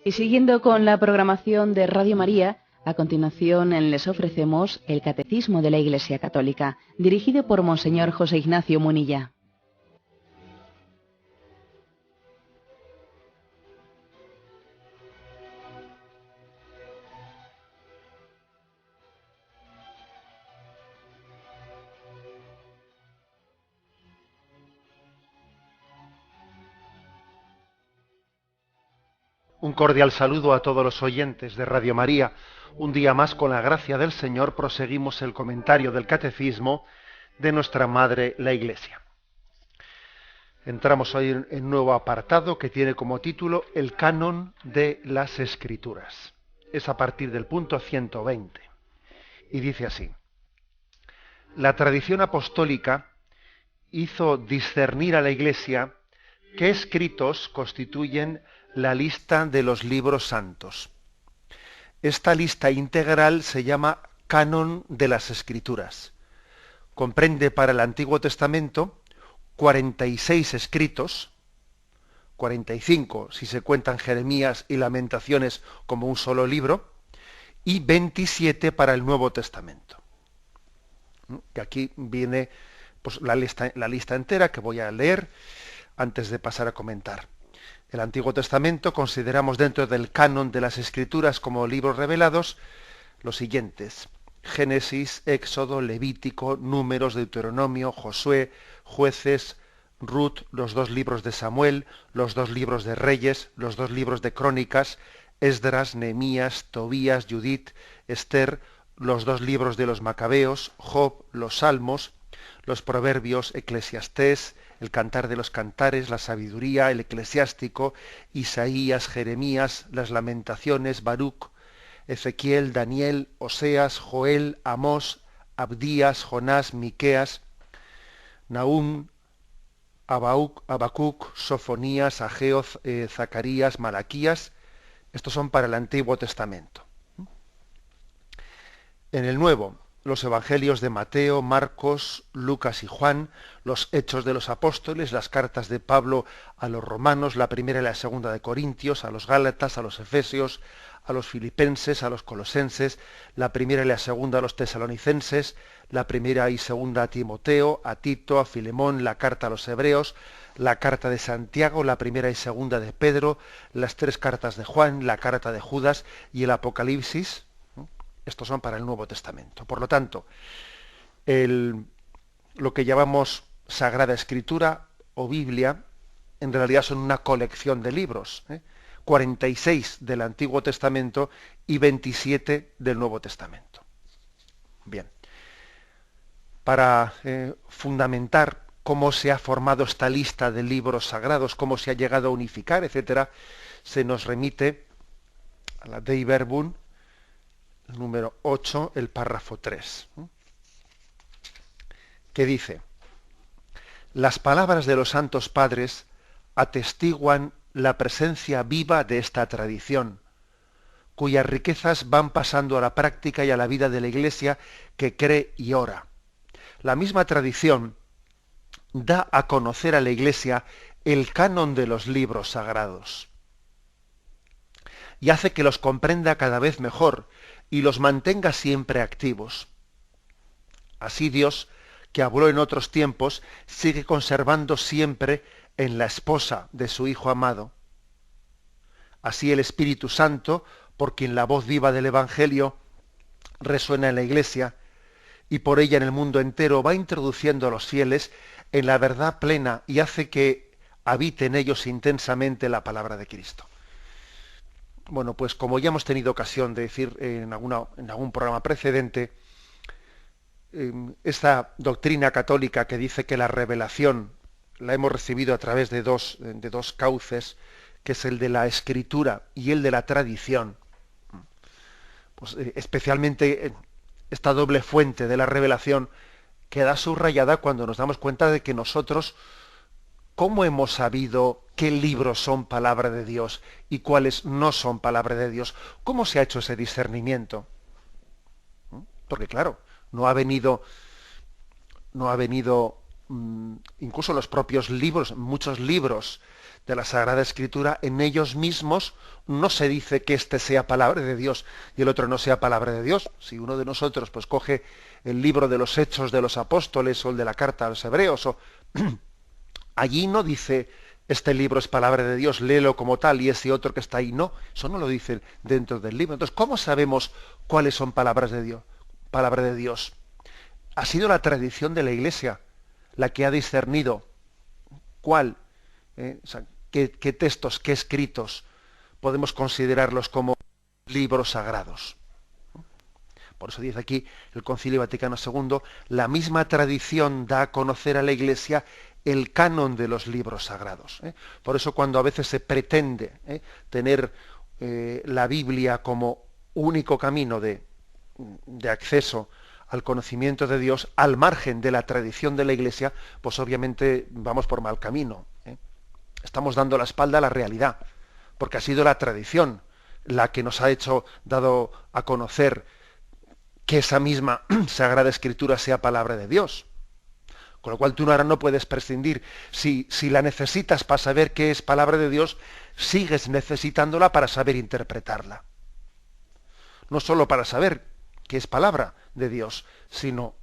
Y siguiendo con la programación de Radio María, a continuación les ofrecemos el Catecismo de la Iglesia Católica, dirigido por Monseñor José Ignacio Munilla. Un cordial saludo a todos los oyentes de Radio María. Un día más, con la gracia del Señor, proseguimos el comentario del Catecismo de nuestra Madre, la Iglesia. Entramos hoy en un nuevo apartado que tiene como título El Canon de las Escrituras. Es a partir del punto 120. Y dice así: la tradición apostólica hizo discernir a la Iglesia qué escritos constituyen la lista de los libros santos. Esta lista integral se llama Canon de las Escrituras. Comprende para el Antiguo Testamento 46 escritos, 45 si se cuentan Jeremías y Lamentaciones como un solo libro, y 27 para el Nuevo Testamento. Y aquí viene pues, la lista entera que voy a leer antes de pasar a comentar. El Antiguo Testamento consideramos dentro del canon de las Escrituras como libros revelados los siguientes: Génesis, Éxodo, Levítico, Números, Deuteronomio, Josué, Jueces, Ruth, los 2 libros de Samuel, los 2 libros de Reyes, los 2 libros de Crónicas, Esdras, Nehemías, Tobías, Judith, Esther, los 2 libros de los Macabeos, Job, los Salmos, los Proverbios, Eclesiastés, el Cantar de los Cantares, la Sabiduría, el Eclesiástico, Isaías, Jeremías, las Lamentaciones, Baruch, Ezequiel, Daniel, Oseas, Joel, Amós, Abdías, Jonás, Miqueas, Nahum, Habacuc, Sofonías, Ageo, Zacarías, Malaquías. Estos son para el Antiguo Testamento. En el Nuevo, los Evangelios de Mateo, Marcos, Lucas y Juan, los Hechos de los Apóstoles, las cartas de Pablo a los romanos, la primera y la segunda de Corintios, a los Gálatas, a los Efesios, a los Filipenses, a los Colosenses, la primera y la segunda a los Tesalonicenses, la primera y segunda a Timoteo, a Tito, a Filemón, la carta a los Hebreos, la carta de Santiago, la primera y segunda de Pedro, las 3 cartas de Juan, la carta de Judas y el Apocalipsis. Estos son para el Nuevo Testamento. Por lo tanto, lo que llamamos Sagrada Escritura o Biblia, en realidad son una colección de libros, 46 del Antiguo Testamento y 27 del Nuevo Testamento. Bien. Para fundamentar cómo se ha formado esta lista de libros sagrados, cómo se ha llegado a unificar, etcétera, se nos remite a la Dei Verbum, número 8, el párrafo 3, que dice: las palabras de los santos padres atestiguan la presencia viva de esta tradición, cuyas riquezas van pasando a la práctica y a la vida de la Iglesia que cree y ora. La misma tradición da a conocer a la Iglesia el canon de los libros sagrados y hace que los comprenda cada vez mejor y los mantenga siempre activos. Así Dios, que habló en otros tiempos, sigue conservando siempre en la esposa de su Hijo amado. Así el Espíritu Santo, por quien la voz viva del Evangelio resuena en la Iglesia y por ella en el mundo entero, va introduciendo a los fieles en la verdad plena y hace que habite en ellos intensamente la palabra de Cristo. Bueno, pues como ya hemos tenido ocasión de decir en algún programa precedente, esta doctrina católica que dice que la revelación la hemos recibido a través de dos cauces, que es el de la Escritura y el de la tradición, pues especialmente esta doble fuente de la revelación queda subrayada cuando nos damos cuenta de que nosotros, ¿cómo hemos sabido qué libros son palabra de Dios y cuáles no son palabra de Dios? ¿Cómo se ha hecho ese discernimiento? Porque claro, no ha venido incluso los propios libros, muchos libros de la Sagrada Escritura, en ellos mismos no se dice que este sea palabra de Dios y el otro no sea palabra de Dios. Si uno de nosotros pues coge el libro de los Hechos de los Apóstoles o el de la Carta a los Hebreos, allí no dice este libro es palabra de Dios, léelo como tal, y ese otro que está ahí, no, eso no lo dice dentro del libro. Entonces, ¿cómo sabemos cuáles son palabras de Dios? Palabra de Dios. Ha sido la tradición de la Iglesia la que ha discernido cuál, o sea, qué textos, qué escritos podemos considerarlos como libros sagrados. Por eso dice aquí el Concilio Vaticano II, la misma tradición da a conocer a la Iglesia el canon de los libros sagrados. Por eso cuando a veces se pretende tener la Biblia como único camino de acceso al conocimiento de Dios, al margen de la tradición de la Iglesia, pues obviamente vamos por mal camino. Estamos dando la espalda a la realidad, porque ha sido la tradición la que nos ha dado a conocer que esa misma Sagrada Escritura sea palabra de Dios. Con lo cual tú ahora no puedes prescindir. Si la necesitas para saber qué es palabra de Dios, sigues necesitándola para saber interpretarla. No solo para saber qué es palabra de Dios, sino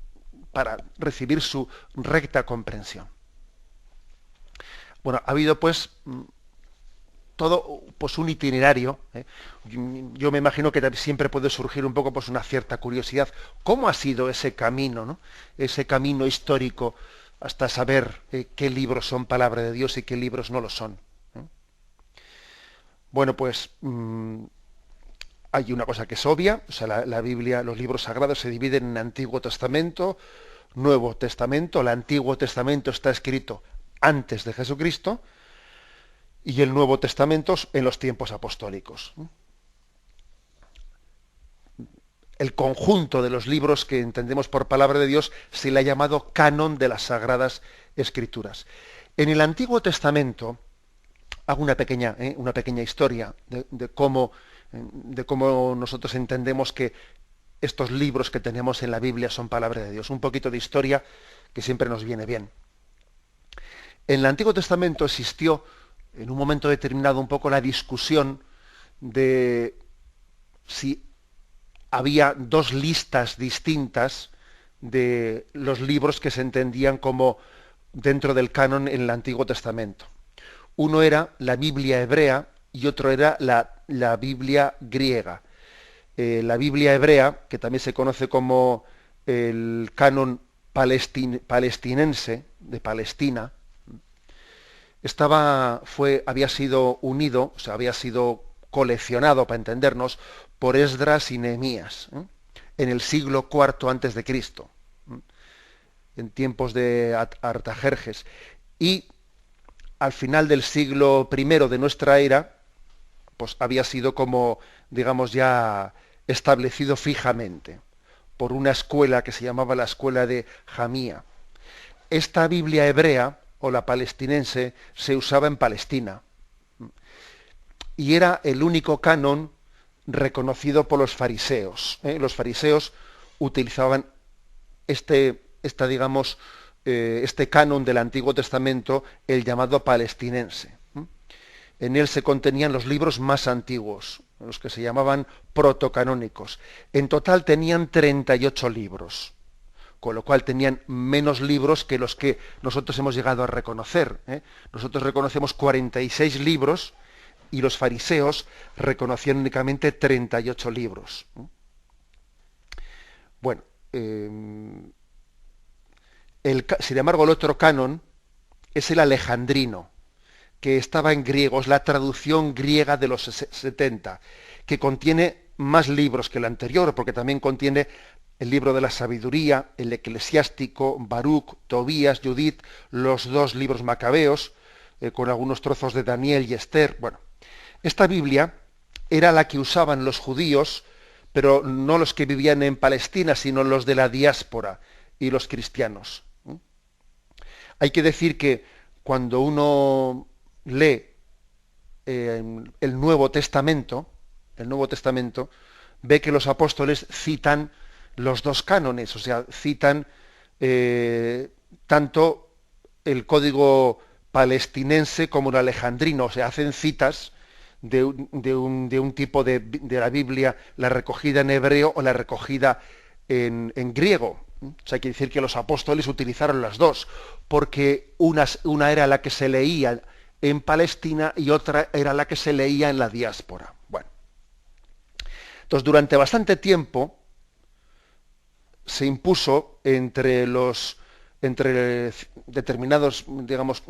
para recibir su recta comprensión. Bueno, ha habido pues todo pues un itinerario. Yo me imagino que siempre puede surgir un poco pues una cierta curiosidad. ¿Cómo ha sido ese camino, ¿no? Ese camino histórico hasta saber qué libros son palabra de Dios y qué libros no lo son? Bueno, pues hay una cosa que es obvia. O sea, la Biblia, los libros sagrados se dividen en Antiguo Testamento, Nuevo Testamento. El Antiguo Testamento está escrito antes de Jesucristo, y el Nuevo Testamento en los tiempos apostólicos. El conjunto de los libros que entendemos por palabra de Dios se le ha llamado canon de las Sagradas Escrituras. En el Antiguo Testamento, hago una pequeña historia de cómo nosotros entendemos que estos libros que tenemos en la Biblia son palabra de Dios. Un poquito de historia que siempre nos viene bien. En el Antiguo Testamento existió en un momento determinado un poco la discusión de si había dos listas distintas de los libros que se entendían como dentro del canon en el Antiguo Testamento. Uno era la Biblia hebrea y otro era la Biblia griega. La Biblia hebrea, que también se conoce como el canon palestinense de Palestina, había sido unido, o sea, había sido coleccionado, para entendernos, por Esdras y Nehemías, en el siglo IV antes de Cristo, en tiempos de Artajerjes. Y al final del siglo I de nuestra era, pues había sido como, digamos, ya establecido fijamente por una escuela que se llamaba la Escuela de Jamía. Esta Biblia hebrea, o la palestinense, se usaba en Palestina. Y era el único canon reconocido por los fariseos. Los fariseos utilizaban este canon del Antiguo Testamento, el llamado palestinense. En él se contenían los libros más antiguos, los que se llamaban protocanónicos. En total tenían 38 libros. Con lo cual tenían menos libros que los que nosotros hemos llegado a reconocer. Nosotros reconocemos 46 libros y los fariseos reconocían únicamente 38 libros. Bueno, sin embargo el otro canon es el alejandrino, que estaba en griego, es la traducción griega de los 70, que contiene más libros que el anterior, porque también contiene el libro de la sabiduría, el eclesiástico, Baruch, Tobías, Judith, los 2 libros macabeos, con algunos trozos de Daniel y Esther. Bueno, esta Biblia era la que usaban los judíos, pero no los que vivían en Palestina, sino los de la diáspora y los cristianos. Hay que decir que cuando uno lee el Nuevo Testamento, ve que los apóstoles citan los 2 cánones, o sea, citan tanto el código palestinense como el alejandrino. Se hacen citas de un tipo de la Biblia, la recogida en hebreo o la recogida en griego. O sea, quiere decir que los apóstoles utilizaron las dos, porque una era la que se leía en Palestina y otra era la que se leía en la diáspora. Bueno, entonces durante bastante tiempo se impuso entre determinados, digamos,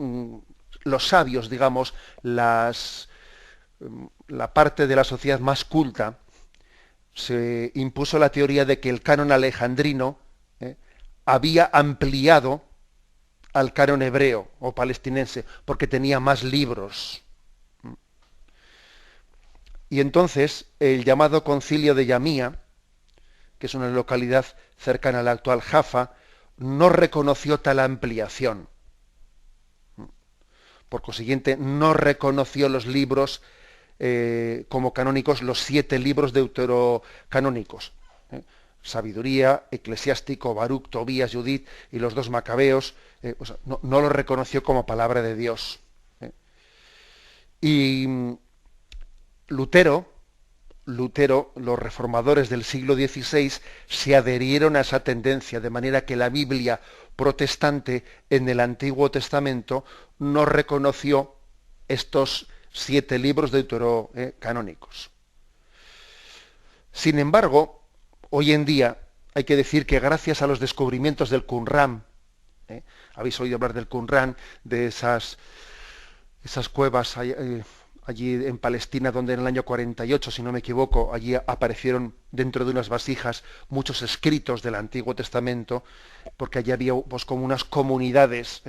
los sabios, digamos, la parte de la sociedad más culta, se impuso la teoría de que el canon alejandrino había ampliado al canon hebreo o palestinense, porque tenía más libros. Y entonces el llamado Concilio de Yamía, que es una localidad cercana a la actual Jaffa, no reconoció tal ampliación. Por consiguiente, no reconoció los libros como canónicos, los 7 libros deuterocanónicos. Sabiduría, Eclesiástico, Baruch, Tobías, Judith y los 2 Macabeos, no lo reconoció como palabra de Dios. Y Lutero, los reformadores del siglo XVI, se adherieron a esa tendencia, de manera que la Biblia protestante en el Antiguo Testamento no reconoció estos 7 libros deuterocanónicos. Sin embargo, hoy en día hay que decir que gracias a los descubrimientos del Qumran, habéis oído hablar del Qumran, de esas cuevas allí en Palestina, donde en el año 48, si no me equivoco, allí aparecieron dentro de unas vasijas muchos escritos del Antiguo Testamento, porque allí había pues, como unas comunidades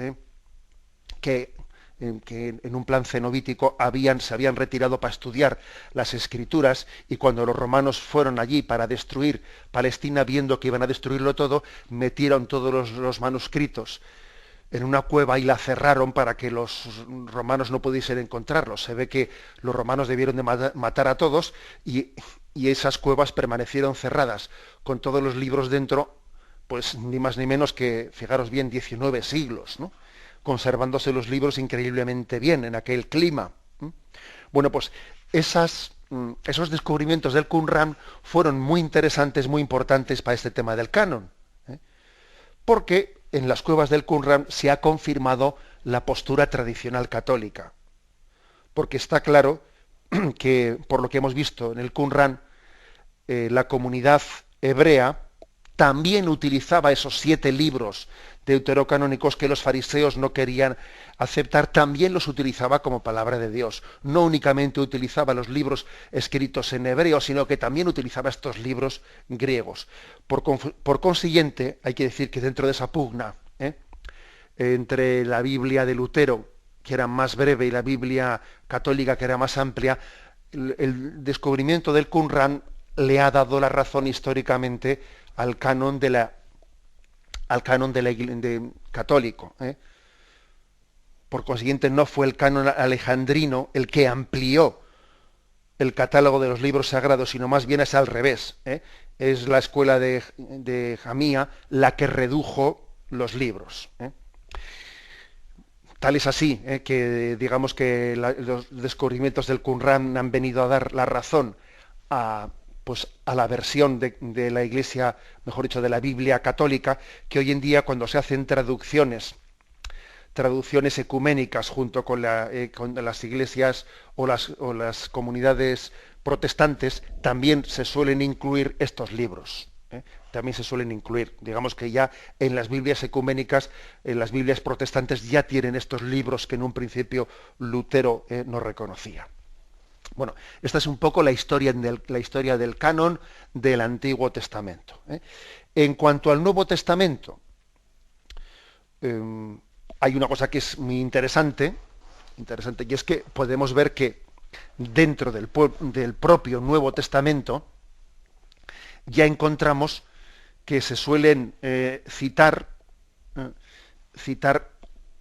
que en un plan cenobítico se habían retirado para estudiar las Escrituras, y cuando los romanos fueron allí para destruir Palestina, viendo que iban a destruirlo todo, metieron todos los manuscritos en una cueva y la cerraron para que los romanos no pudiesen encontrarlos. Se ve que los romanos debieron de matar a todos y esas cuevas permanecieron cerradas con todos los libros dentro, pues ni más ni menos que, fijaros bien, 19 siglos, ¿no? Conservándose los libros increíblemente bien en aquel clima. Bueno, pues esos descubrimientos del Qumran fueron muy interesantes, muy importantes para este tema del canon, porque en las cuevas del Qumran se ha confirmado la postura tradicional católica, porque está claro que, por lo que hemos visto en el Qumran, la comunidad hebrea también utilizaba esos 7 libros deuterocanónicos que los fariseos no querían aceptar, también los utilizaba como palabra de Dios. No únicamente utilizaba los libros escritos en hebreo, sino que también utilizaba estos libros griegos. Por consiguiente, hay que decir que dentro de esa pugna entre la Biblia de Lutero, que era más breve, y la Biblia católica, que era más amplia, el descubrimiento del Qumran le ha dado la razón históricamente al canon católico. Por consiguiente, no fue el canon alejandrino el que amplió el catálogo de los libros sagrados, sino más bien es al revés. Es la escuela de Jamía la que redujo los libros. Tal es así que digamos que los descubrimientos del Qumran han venido a dar la razón a la versión de la Iglesia, mejor dicho, de la Biblia católica, que hoy en día, cuando se hacen traducciones ecuménicas junto con las iglesias o las comunidades protestantes, también se suelen incluir estos libros. También se suelen incluir. Digamos que ya en las Biblias ecuménicas, en las Biblias protestantes, ya tienen estos libros que en un principio Lutero no reconocía. Bueno, esta es un poco la historia del canon del Antiguo Testamento. En cuanto al Nuevo Testamento, hay una cosa que es muy interesante, y es que podemos ver que dentro del propio Nuevo Testamento ya encontramos que se suelen citar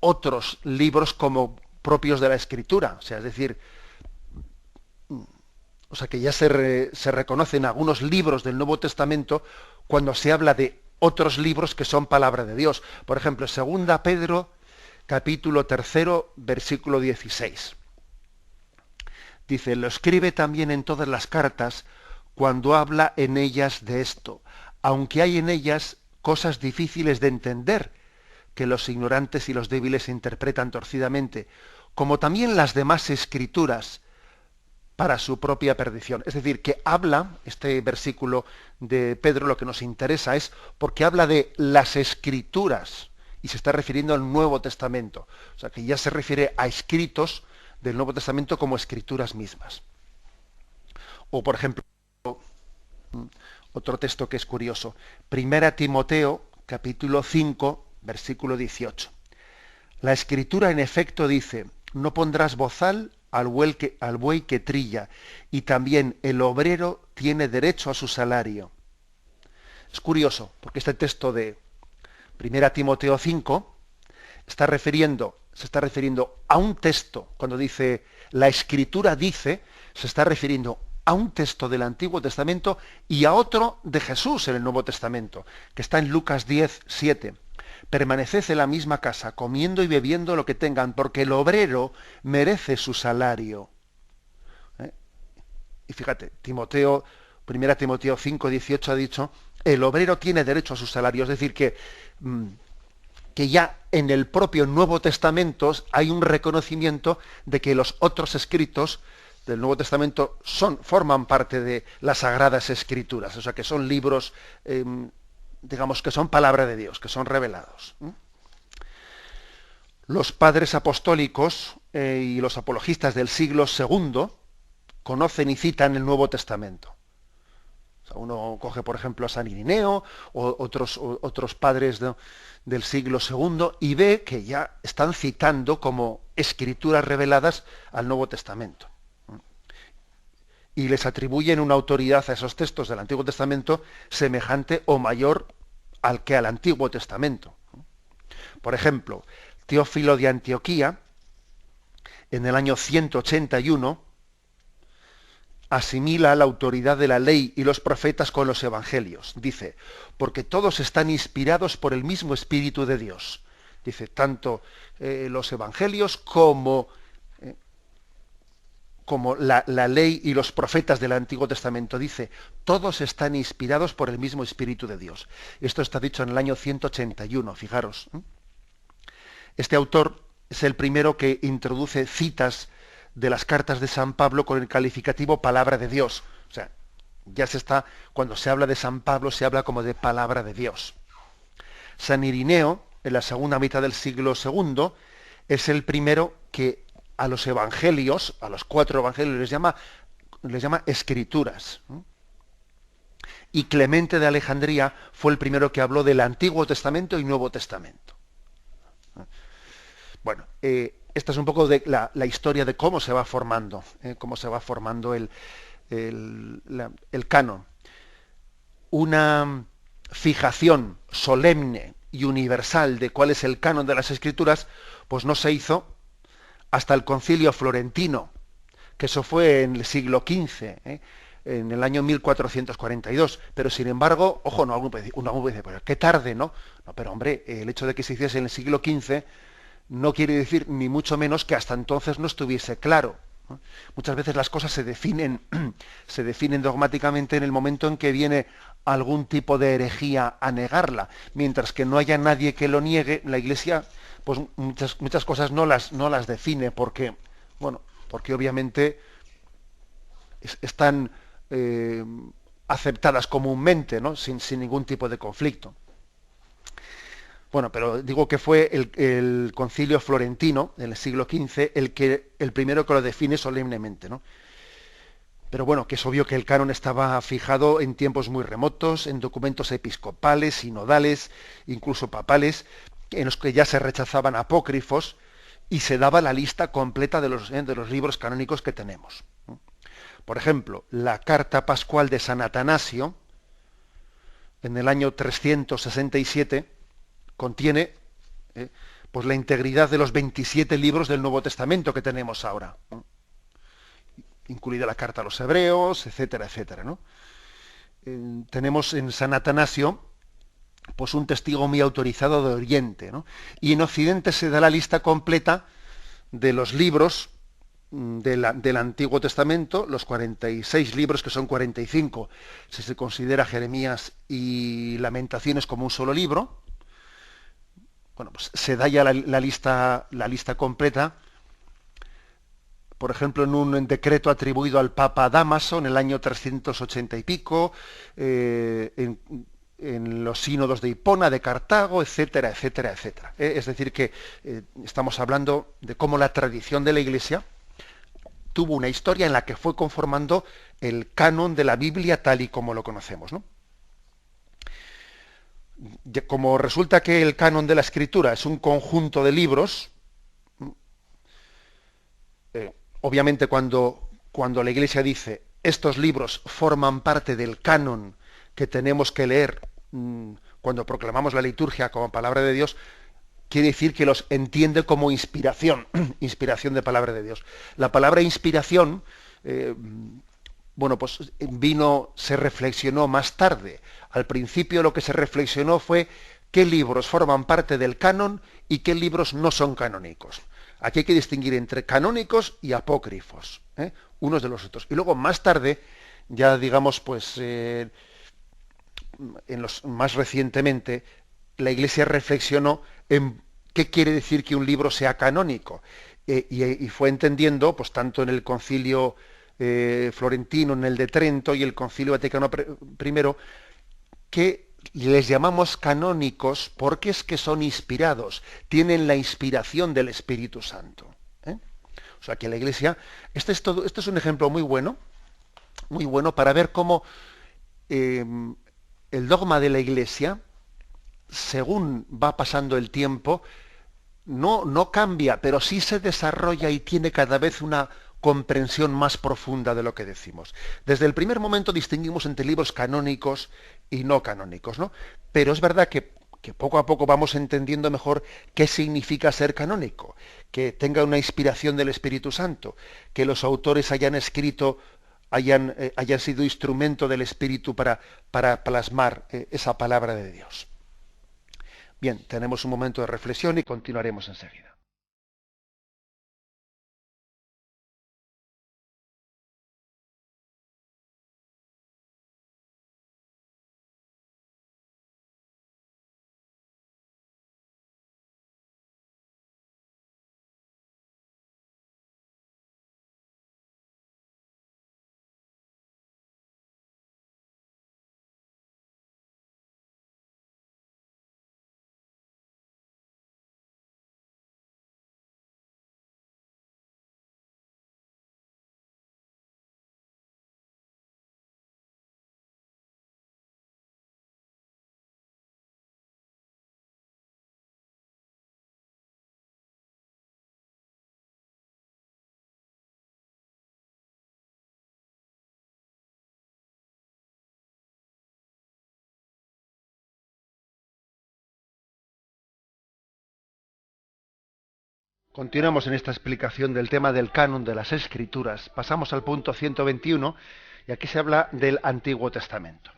otros libros como propios de la Escritura, es decir, que ya se reconocen algunos libros del Nuevo Testamento cuando se habla de otros libros que son palabra de Dios. Por ejemplo, 2 Pedro capítulo 3, versículo 16. Dice, lo escribe también en todas las cartas cuando habla en ellas de esto, aunque hay en ellas cosas difíciles de entender, que los ignorantes y los débiles interpretan torcidamente, como también las demás escrituras, para su propia perdición. Es decir, que habla, este versículo de Pedro, lo que nos interesa es porque habla de las escrituras y se está refiriendo al Nuevo Testamento. O sea, que ya se refiere a escritos del Nuevo Testamento como escrituras mismas. O, por ejemplo, otro texto que es curioso, 1 Timoteo, capítulo 5, versículo 18. La Escritura, en efecto, dice, no pondrás bozal al buey que trilla, y también el obrero tiene derecho a su salario. Es curioso, porque este texto de 1 Timoteo 5 se está refiriendo a un texto, cuando dice la Escritura dice, se está refiriendo a un texto del Antiguo Testamento y a otro de Jesús en el Nuevo Testamento, que está en Lucas 10, 7. Permaneced en la misma casa, comiendo y bebiendo lo que tengan, porque el obrero merece su salario. Y fíjate, 1 Timoteo 5, 18 ha dicho, el obrero tiene derecho a su salario. Es decir, que ya en el propio Nuevo Testamento hay un reconocimiento de que los otros escritos del Nuevo Testamento forman parte de las Sagradas Escrituras, o sea, que son libros, digamos, que son palabra de Dios, que son revelados. Los padres apostólicos y los apologistas del siglo II conocen y citan el Nuevo Testamento. O sea, uno coge, por ejemplo, a San Irineo o otros padres del siglo II y ve que ya están citando como escrituras reveladas al Nuevo Testamento. Y les atribuyen una autoridad a esos textos del Antiguo Testamento semejante o mayor al que al Antiguo Testamento. Por ejemplo, Teófilo de Antioquía, en el año 181, asimila la autoridad de la ley y los profetas con los evangelios. Dice, porque todos están inspirados por el mismo Espíritu de Dios. Dice, tanto los evangelios como la ley y los profetas del Antiguo Testamento. Dice, todos están inspirados por el mismo Espíritu de Dios. Esto está dicho en el año 181, fijaros. Este autor es el primero que introduce citas de las cartas de San Pablo con el calificativo palabra de Dios. O sea, cuando se habla de San Pablo, se habla como de palabra de Dios. San Irineo, en la segunda mitad del siglo II, es el primero que a los evangelios, a los 4 evangelios, les llama escrituras. Y Clemente de Alejandría fue el primero que habló del Antiguo Testamento y Nuevo Testamento. Bueno, esta es un poco de la historia de cómo se va formando el canon. Una fijación solemne y universal de cuál es el canon de las Escrituras, pues no se hizo hasta el Concilio Florentino, que eso fue en el siglo XV, en el año 1442. Pero sin embargo, ojo, uno dice, pero qué tarde, ¿no? No, pero hombre, el hecho de que se hiciese en el siglo XV no quiere decir ni mucho menos que hasta entonces no estuviese claro, ¿no? Muchas veces las cosas se definen dogmáticamente en el momento en que viene algún tipo de herejía a negarla, mientras que no haya nadie que lo niegue, la Iglesia pues muchas cosas no las define porque obviamente están aceptadas comúnmente, ¿no? sin ningún tipo de conflicto. Bueno, pero digo que fue el Concilio Florentino en el siglo XV el primero que lo define solemnemente, ¿no? Pero bueno, que es obvio que el canon estaba fijado en tiempos muy remotos, en documentos episcopales, sinodales, incluso papales, en los que ya se rechazaban apócrifos y se daba la lista completa de los libros canónicos que tenemos. Por ejemplo, la Carta Pascual de San Atanasio, en el año 367, contiene pues la integridad de los 27 libros del Nuevo Testamento que tenemos ahora, incluida la Carta a los Hebreos, etcétera, etcétera, ¿no? Tenemos en San Atanasio pues un testigo muy autorizado de Oriente, ¿no? Y en Occidente se da la lista completa de los libros del Antiguo Testamento, los 46 libros, que son 45, si se considera Jeremías y Lamentaciones como un solo libro. Bueno, pues se da ya la lista completa, por ejemplo, en un decreto atribuido al Papa Dámaso en el año 380 y pico, en los sínodos de Hipona, de Cartago, etcétera, etcétera, etcétera. Es decir, que estamos hablando de cómo la tradición de la Iglesia tuvo una historia en la que fue conformando el canon de la Biblia tal y como lo conocemos, ¿no? Como resulta que el canon de la Escritura es un conjunto de libros, obviamente cuando la Iglesia dice estos libros forman parte del canon que tenemos que leer cuando proclamamos la liturgia como palabra de Dios, quiere decir que los entiende como inspiración, inspiración de palabra de Dios. La palabra inspiración, pues se reflexionó más tarde. Al principio lo que se reflexionó fue qué libros forman parte del canon y qué libros no son canónicos. Aquí hay que distinguir entre canónicos y apócrifos, unos de los otros. Y luego más tarde, ya digamos, más recientemente, la Iglesia reflexionó en qué quiere decir que un libro sea canónico. Y fue entendiendo, pues tanto en el Concilio Florentino, en el de Trento y el Concilio Vaticano I, que les llamamos canónicos porque es que son inspirados, tienen la inspiración del Espíritu Santo. O sea que la Iglesia, este es un ejemplo muy bueno para ver cómo el dogma de la Iglesia, según va pasando el tiempo, no cambia, pero sí se desarrolla y tiene cada vez una comprensión más profunda de lo que decimos. Desde el primer momento distinguimos entre libros canónicos y no canónicos, ¿no? Pero es verdad que poco a poco vamos entendiendo mejor qué significa ser canónico, que tenga una inspiración del Espíritu Santo, que los autores hayan escrito, hayan sido instrumento del Espíritu para plasmar esa palabra de Dios. Bien, tenemos un momento de reflexión y continuaremos enseguida. Continuamos en esta explicación del tema del canon de las Escrituras. Pasamos al punto 121 y aquí se habla del Antiguo Testamento.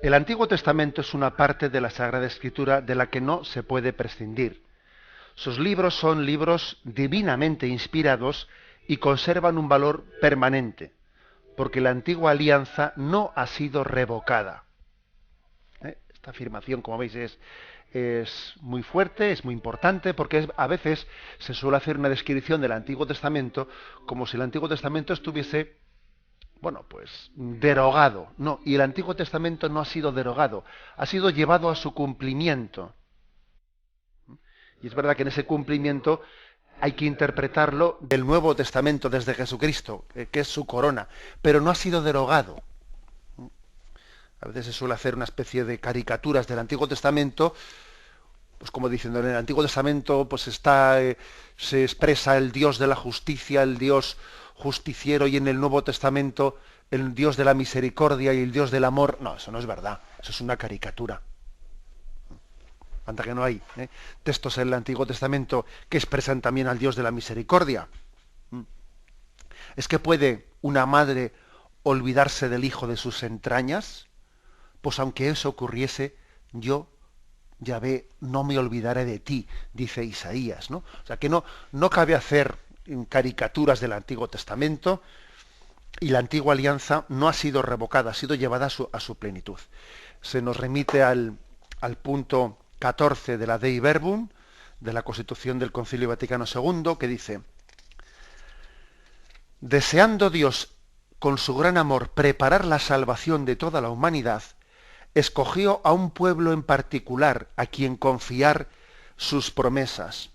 El Antiguo Testamento es una parte de la Sagrada Escritura de la que no se puede prescindir. Sus libros son libros divinamente inspirados y conservan un valor permanente, porque la antigua alianza no ha sido revocada. Esta afirmación, como veis, es muy fuerte, es muy importante, porque a veces se suele hacer una descripción del Antiguo Testamento como si el Antiguo Testamento estuviese, derogado. No, y el Antiguo Testamento no ha sido derogado, ha sido llevado a su cumplimiento. Y es verdad que en ese cumplimiento hay que interpretarlo del Nuevo Testamento, desde Jesucristo, que es su corona, pero no ha sido derogado. A veces se suele hacer una especie de caricaturas del Antiguo Testamento, pues como diciendo, en el Antiguo Testamento pues se expresa el Dios de la justicia, el Dios justiciero, y en el Nuevo Testamento el Dios de la misericordia y el Dios del amor. No, eso no es verdad, eso es una caricatura. Anda que no hay textos en el Antiguo Testamento que expresan también al Dios de la misericordia. ¿Es que puede una madre olvidarse del hijo de sus entrañas? Pues aunque eso ocurriese, yo Yahvé, no me olvidaré de ti, dice Isaías, ¿no? O sea que no cabe hacer caricaturas del Antiguo Testamento, y la antigua alianza no ha sido revocada, ha sido llevada a su plenitud. Se nos remite al punto 14 de la Dei Verbum, de la Constitución del Concilio Vaticano II, que dice: deseando Dios con su gran amor preparar la salvación de toda la humanidad, escogió a un pueblo en particular a quien confiar sus promesas.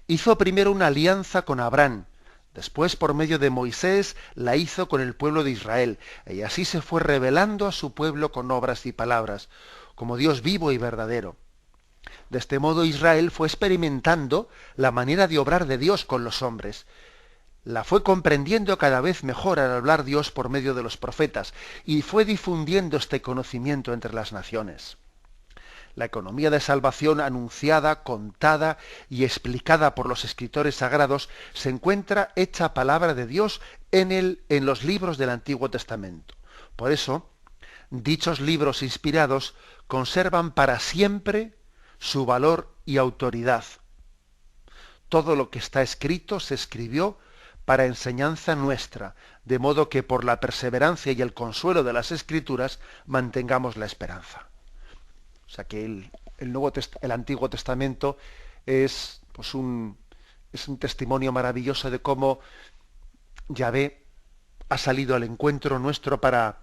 Hizo primero una alianza con Abraham, después por medio de Moisés la hizo con el pueblo de Israel, y así se fue revelando a su pueblo con obras y palabras, como Dios vivo y verdadero. De este modo Israel fue experimentando la manera de obrar de Dios con los hombres. La fue comprendiendo cada vez mejor al hablar Dios por medio de los profetas, y fue difundiendo este conocimiento entre las naciones. La economía de salvación anunciada, contada y explicada por los escritores sagrados se encuentra hecha palabra de Dios en los libros del Antiguo Testamento. Por eso, dichos libros inspirados conservan para siempre su valor y autoridad. Todo lo que está escrito se escribió para enseñanza nuestra, de modo que por la perseverancia y el consuelo de las Escrituras mantengamos la esperanza. O sea que el Antiguo Testamento es un testimonio maravilloso de cómo Yahvé ha salido al encuentro nuestro para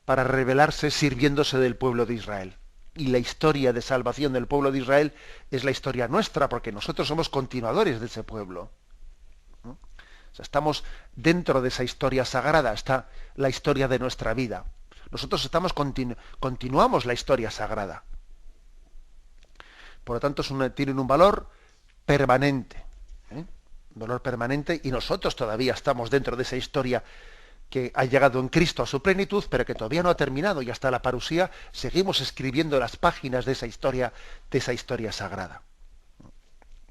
revelarse sirviéndose del pueblo de Israel. Y la historia de salvación del pueblo de Israel es la historia nuestra, porque nosotros somos continuadores de ese pueblo, ¿no? O sea, estamos dentro de esa historia sagrada, está la historia de nuestra vida. Nosotros continuamos la historia sagrada. Por lo tanto, tienen un valor permanente. Un valor permanente, y nosotros todavía estamos dentro de esa historia que ha llegado en Cristo a su plenitud, pero que todavía no ha terminado, y hasta la parusía seguimos escribiendo las páginas de esa historia sagrada.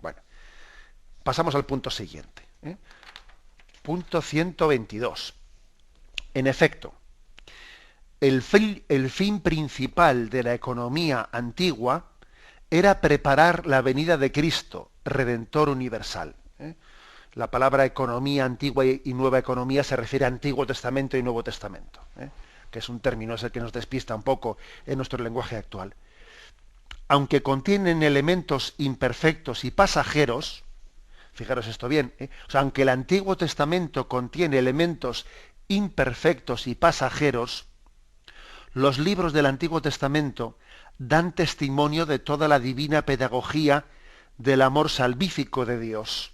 Bueno, pasamos al punto siguiente. Punto 122. En efecto, el fin principal de la economía antigua era preparar la venida de Cristo, Redentor universal. La palabra economía antigua y nueva economía se refiere a Antiguo Testamento y Nuevo Testamento, que es un término ese que nos despista un poco en nuestro lenguaje actual. Aunque contienen elementos imperfectos y pasajeros, fijaros esto bien, o sea, aunque el Antiguo Testamento contiene elementos imperfectos y pasajeros, los libros del Antiguo Testamento dan testimonio de toda la divina pedagogía del amor salvífico de Dios.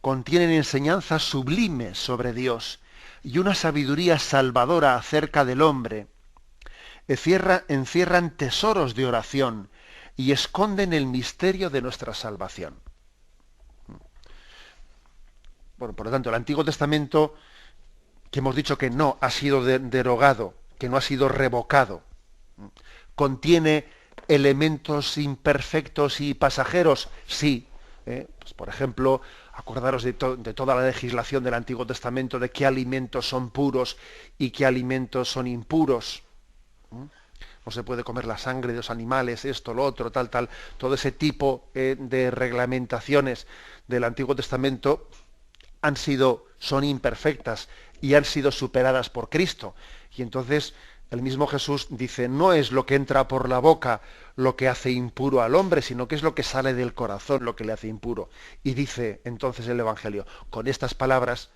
Contienen enseñanzas sublimes sobre Dios y una sabiduría salvadora acerca del hombre. Encierran tesoros de oración y esconden el misterio de nuestra salvación. Bueno, por lo tanto, el Antiguo Testamento, que hemos dicho que no ha sido derogado, que no ha sido revocado, contiene elementos imperfectos y pasajeros, sí. Pues, por ejemplo, acordaros de toda la legislación del Antiguo Testamento, de qué alimentos son puros y qué alimentos son impuros. No se puede comer la sangre de los animales, esto, lo otro, tal. Todo ese tipo de reglamentaciones del Antiguo Testamento son imperfectas y han sido superadas por Cristo. Y entonces el mismo Jesús dice: no es lo que entra por la boca lo que hace impuro al hombre, sino que es lo que sale del corazón lo que le hace impuro. Y dice entonces el Evangelio, con estas palabras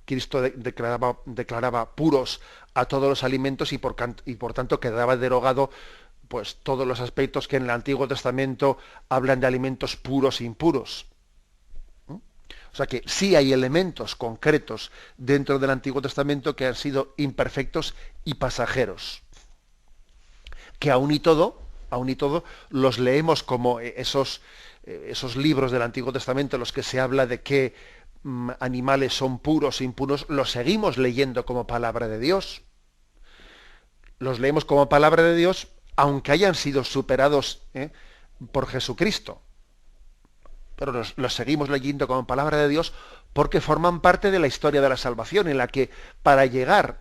Cristo declaraba puros a todos los alimentos, y por tanto quedaba derogado pues todos los aspectos que en el Antiguo Testamento hablan de alimentos puros e impuros. O sea que sí hay elementos concretos dentro del Antiguo Testamento que han sido imperfectos y pasajeros, que aún y todo los leemos como esos libros del Antiguo Testamento en los que se habla de qué animales son puros e impuros, los seguimos leyendo como palabra de Dios. Los leemos como palabra de Dios, aunque hayan sido superados por Jesucristo. Pero los seguimos leyendo como palabra de Dios porque forman parte de la historia de la salvación, en la que para llegar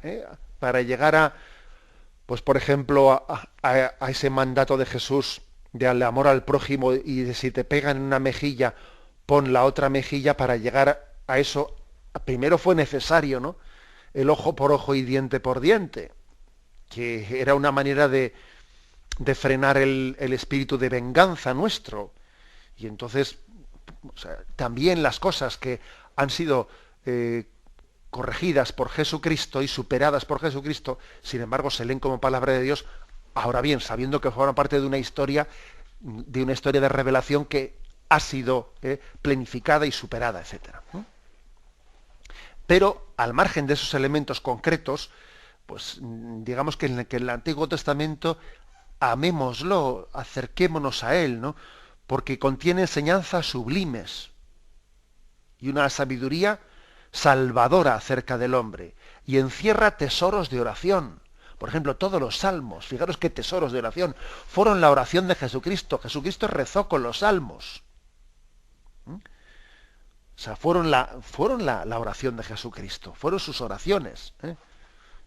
pues por ejemplo, a ese mandato de Jesús del amor al prójimo y de si te pegan en una mejilla, pon la otra mejilla para llegar a eso. Primero fue necesario, ¿no? El ojo por ojo y diente por diente, que era una manera de frenar el espíritu de venganza nuestro. Y entonces, o sea, también las cosas que han sido corregidas por Jesucristo y superadas por Jesucristo, sin embargo, se leen como palabra de Dios, ahora bien, sabiendo que forman parte de una historia de revelación que ha sido planificada y superada, etcétera, ¿no? Pero al margen de esos elementos concretos, pues digamos que en el Antiguo Testamento amémoslo, acerquémonos a él, ¿no? Porque contiene enseñanzas sublimes y una sabiduría salvadora acerca del hombre, y encierra tesoros de oración. Por ejemplo, todos los salmos, fijaros qué tesoros de oración, fueron la oración de Jesucristo. Jesucristo rezó con los salmos. O sea, fueron la oración de Jesucristo, fueron sus oraciones.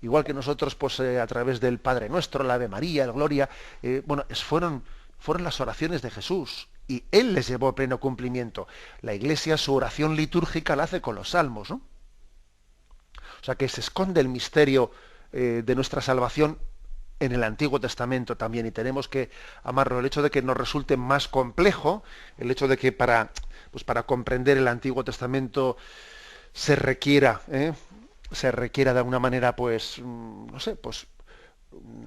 Igual que nosotros, pues a través del Padre Nuestro, la Ave María, la Gloria, fueron las oraciones de Jesús. Y Él les llevó a pleno cumplimiento. La Iglesia, su oración litúrgica la hace con los salmos, ¿no? O sea que se esconde el misterio de nuestra salvación en el Antiguo Testamento también, y tenemos que amarlo. El hecho de que nos resulte más complejo, el hecho de que para comprender el Antiguo Testamento se requiera de alguna manera, pues, no sé, pues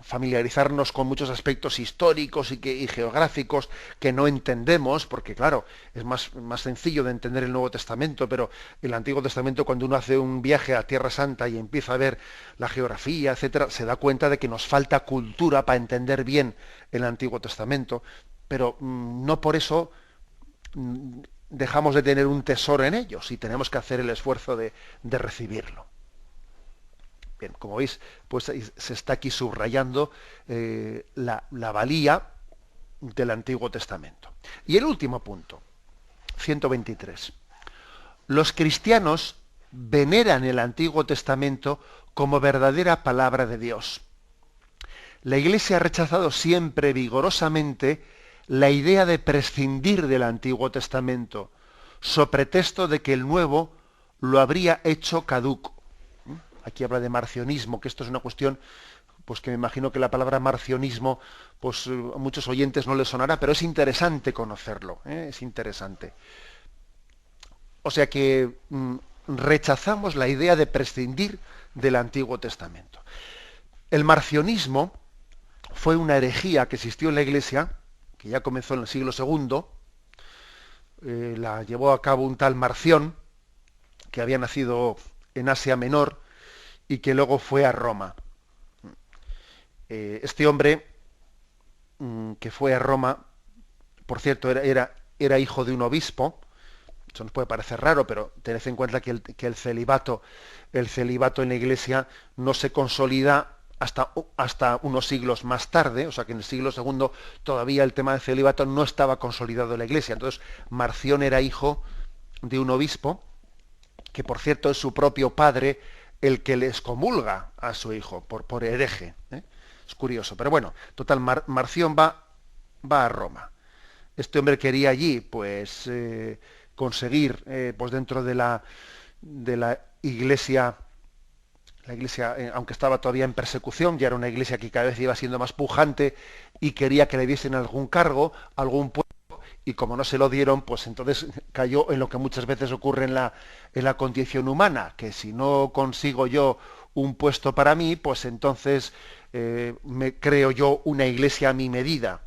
familiarizarnos con muchos aspectos históricos y geográficos que no entendemos, porque claro, es más sencillo de entender el Nuevo Testamento, pero el Antiguo Testamento, cuando uno hace un viaje a Tierra Santa y empieza a ver la geografía, etcétera, se da cuenta de que nos falta cultura para entender bien el Antiguo Testamento, pero no por eso dejamos de tener un tesoro en ellos y tenemos que hacer el esfuerzo de recibirlo. Bien, como veis, pues se está aquí subrayando la valía del Antiguo Testamento. Y el último punto, 123. Los cristianos veneran el Antiguo Testamento como verdadera palabra de Dios. La Iglesia ha rechazado siempre vigorosamente la idea de prescindir del Antiguo Testamento, so pretexto de que el Nuevo lo habría hecho caduco. Aquí habla de marcionismo, que esto es una cuestión, pues que me imagino que la palabra marcionismo, pues a muchos oyentes no les sonará, pero es interesante conocerlo, es interesante. O sea que rechazamos la idea de prescindir del Antiguo Testamento. El marcionismo fue una herejía que existió en la Iglesia, que ya comenzó en el siglo II, la llevó a cabo un tal Marción, que había nacido en Asia Menor, y que luego fue a Roma. Este hombre que fue a Roma, por cierto, era hijo de un obispo. Eso nos puede parecer raro, pero tened en cuenta que el celibato en la Iglesia no se consolida hasta unos siglos más tarde, o sea que en el siglo II todavía el tema del celibato no estaba consolidado en la Iglesia. Entonces, Marción era hijo de un obispo, que por cierto es su propio padre el que le excomulga a su hijo por hereje. Es curioso, pero bueno, total, Marción va a Roma. Este hombre quería allí, pues, conseguir, pues dentro de la iglesia, aunque estaba todavía en persecución, ya era una iglesia que cada vez iba siendo más pujante y quería que le diesen algún cargo, algún puesto, y como no se lo dieron, pues entonces cayó en lo que muchas veces ocurre en la condición humana, que si no consigo yo un puesto para mí, pues entonces me creo yo una iglesia a mi medida.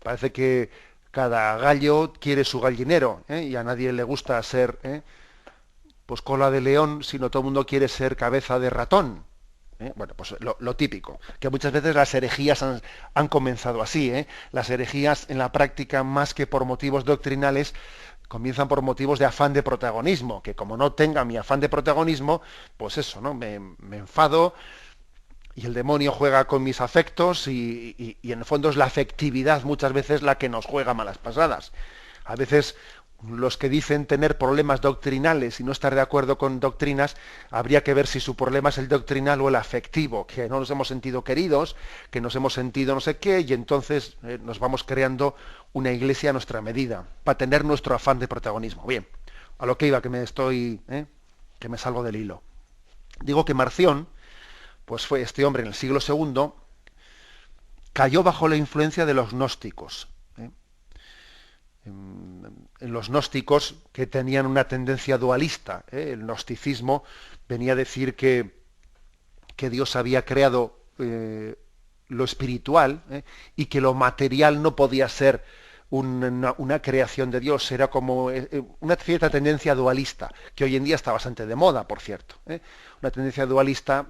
Parece que cada gallo quiere su gallinero, y a nadie le gusta ser pues cola de león, sino todo el mundo quiere ser cabeza de ratón. Bueno, pues lo típico, que muchas veces las herejías han comenzado así. Las herejías en la práctica, más que por motivos doctrinales, comienzan por motivos de afán de protagonismo, que como no tenga mi afán de protagonismo, pues eso, ¿no? Me enfado y el demonio juega con mis afectos y en el fondo es la afectividad muchas veces la que nos juega malas pasadas. A veces los que dicen tener problemas doctrinales y no estar de acuerdo con doctrinas, habría que ver si su problema es el doctrinal o el afectivo, que no nos hemos sentido queridos, que nos hemos sentido no sé qué, y entonces nos vamos creando una iglesia a nuestra medida, para tener nuestro afán de protagonismo. Bien, a lo que iba, que me salgo del hilo. Digo que Marción, pues fue este hombre en el siglo II, cayó bajo la influencia de los gnósticos. En los gnósticos, que tenían una tendencia dualista. El gnosticismo venía a decir que Dios había creado lo espiritual, y que lo material no podía ser una creación de Dios, era como una cierta tendencia dualista, que hoy en día está bastante de moda, por cierto. Una tendencia dualista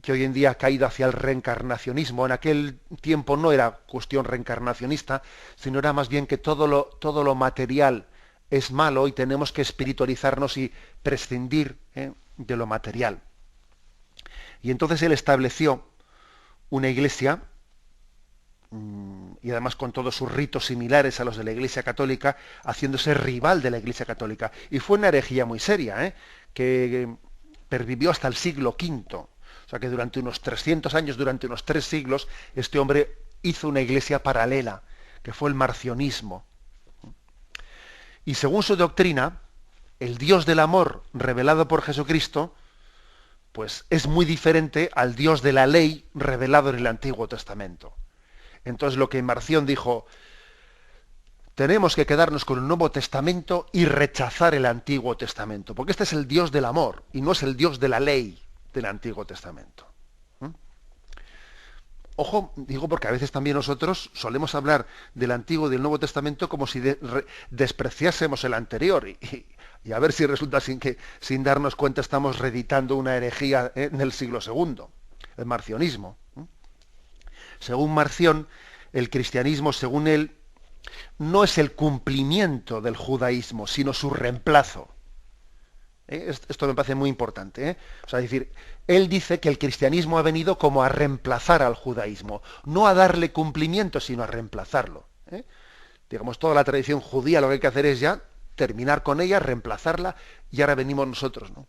que hoy en día ha caído hacia el reencarnacionismo. En aquel tiempo no era cuestión reencarnacionista, sino era más bien que todo lo material es malo y tenemos que espiritualizarnos y prescindir de lo material. Y entonces él estableció una iglesia, y además con todos sus ritos similares a los de la Iglesia Católica, haciéndose rival de la Iglesia Católica. Y fue una herejía muy seria, que pervivió hasta el siglo V. O sea que durante unos 300 años, durante unos 3 siglos, este hombre hizo una iglesia paralela, que fue el marcionismo. Y según su doctrina, el Dios del amor revelado por Jesucristo, pues es muy diferente al Dios de la ley revelado en el Antiguo Testamento. Entonces lo que Marción dijo, tenemos que quedarnos con el Nuevo Testamento y rechazar el Antiguo Testamento, porque este es el Dios del amor y no es el Dios de la ley del Antiguo Testamento. Ojo, digo, porque a veces también nosotros solemos hablar del Antiguo y del Nuevo Testamento como si despreciásemos el anterior, y a ver si resulta sin darnos cuenta estamos reeditando una herejía en el siglo II, el marcionismo. Según Marción, el cristianismo, según él, no es el cumplimiento del judaísmo, sino su reemplazo. Esto me parece muy importante. O sea, es decir, él dice que el cristianismo ha venido como a reemplazar al judaísmo, no a darle cumplimiento, sino a reemplazarlo. Digamos, toda la tradición judía lo que hay que hacer es ya terminar con ella, reemplazarla, y ahora venimos nosotros, ¿no?